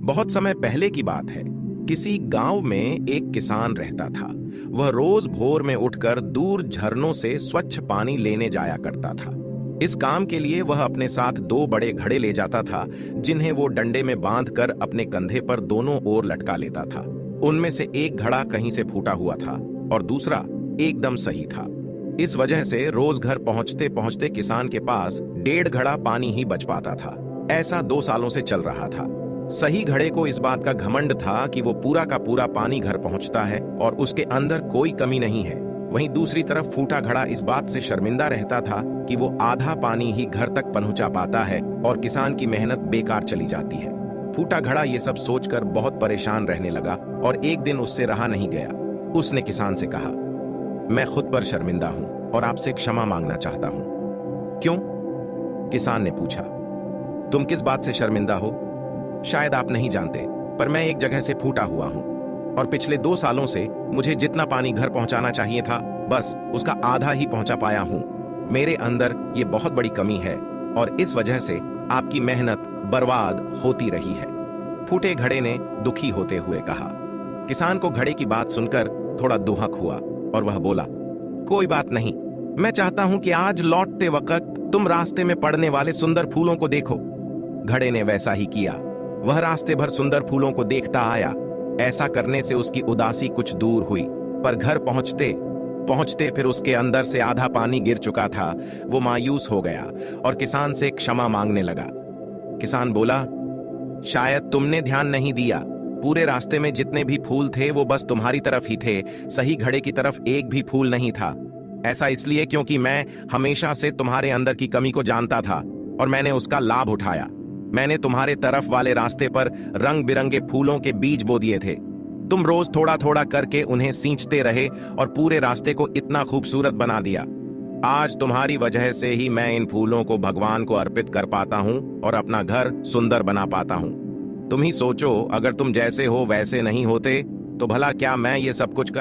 बहुत समय पहले की बात है। किसी गांव में एक किसान रहता था। वह रोज भोर में उठकर दूर झरनों से स्वच्छ पानी लेने जाया करता था। इस काम के लिए वह अपने साथ दो बड़े घड़े ले जाता था, जिन्हें वो डंडे में बांधकर अपने कंधे पर दोनों ओर लटका लेता था। उनमें से एक घड़ा कहीं से फूटा हुआ था और दूसरा एकदम सही था। इस वजह से रोज घर पहुंचते पहुंचते किसान के पास 1.5 घड़ा पानी ही बच पाता था। ऐसा 2 सालों से चल रहा था। सही घड़े को इस बात का घमंड था कि वो पूरा का पूरा पानी घर पहुंचता है और उसके अंदर कोई कमी नहीं है। वहीं दूसरी तरफ फूटा घड़ा इस बात से शर्मिंदा रहता था कि वो आधा पानी ही घर तक पहुंचा पाता है और किसान की मेहनत बेकार चली जाती है। फूटा घड़ा ये सब सोचकर बहुत परेशान रहने लगा और एक दिन उससे रहा नहीं गया। उसने किसान से कहा, मैं खुद पर शर्मिंदा हूं और आपसे क्षमा मांगना चाहता हूं। क्यों? किसान ने पूछा। तुम किस बात से शर्मिंदा हो? शायद आप नहीं जानते, पर मैं एक जगह से फूटा हुआ हूं और पिछले 2 सालों से मुझे जितना पानी घर पहुंचाना चाहिए था, बस उसका आधा ही पहुंचा पाया हूं। मेरे अंदर ये बहुत बड़ी कमी है और इस वजह से आपकी मेहनत बर्बाद होती रही है। फूटे घड़े ने दुखी होते हुए कहा। किसान को घड़े की बात सुनकर थोड़ा दुहक हुआ और वह बोला, कोई बात नहीं, मैं चाहता हूं कि आज लौटते वक्त तुम रास्ते में पड़ने वाले सुंदर फूलों को देखो। घड़े ने वैसा ही किया। वह रास्ते भर सुंदर फूलों को देखता आया। ऐसा करने से उसकी उदासी कुछ दूर हुई, पर घर पहुंचते पहुंचते फिर उसके अंदर से आधा पानी गिर चुका था। वो मायूस हो गया और किसान से क्षमा मांगने लगा। किसान बोला, शायद तुमने ध्यान नहीं दिया। पूरे रास्ते में जितने भी फूल थे वो बस तुम्हारी तरफ ही थे। सही घड़े की तरफ एक भी फूल नहीं था। ऐसा इसलिए क्योंकि मैं हमेशा से तुम्हारे अंदर की कमी को जानता था और मैंने उसका लाभ उठाया। मैंने तुम्हारे तरफ वाले रास्ते पर रंग बिरंगे फूलों के बीज बो दिए थे। तुम रोज थोड़ा थोड़ा करके उन्हें सींचते रहे और पूरे रास्ते को इतना खूबसूरत बना दिया। आज तुम्हारी वजह से ही मैं इन फूलों को भगवान को अर्पित कर पाता हूं और अपना घर सुंदर बना पाता हूं। तुम ही सोचो, अगर तुम जैसे हो वैसे नहीं होते तो भला क्या मैं ये सब कुछ कर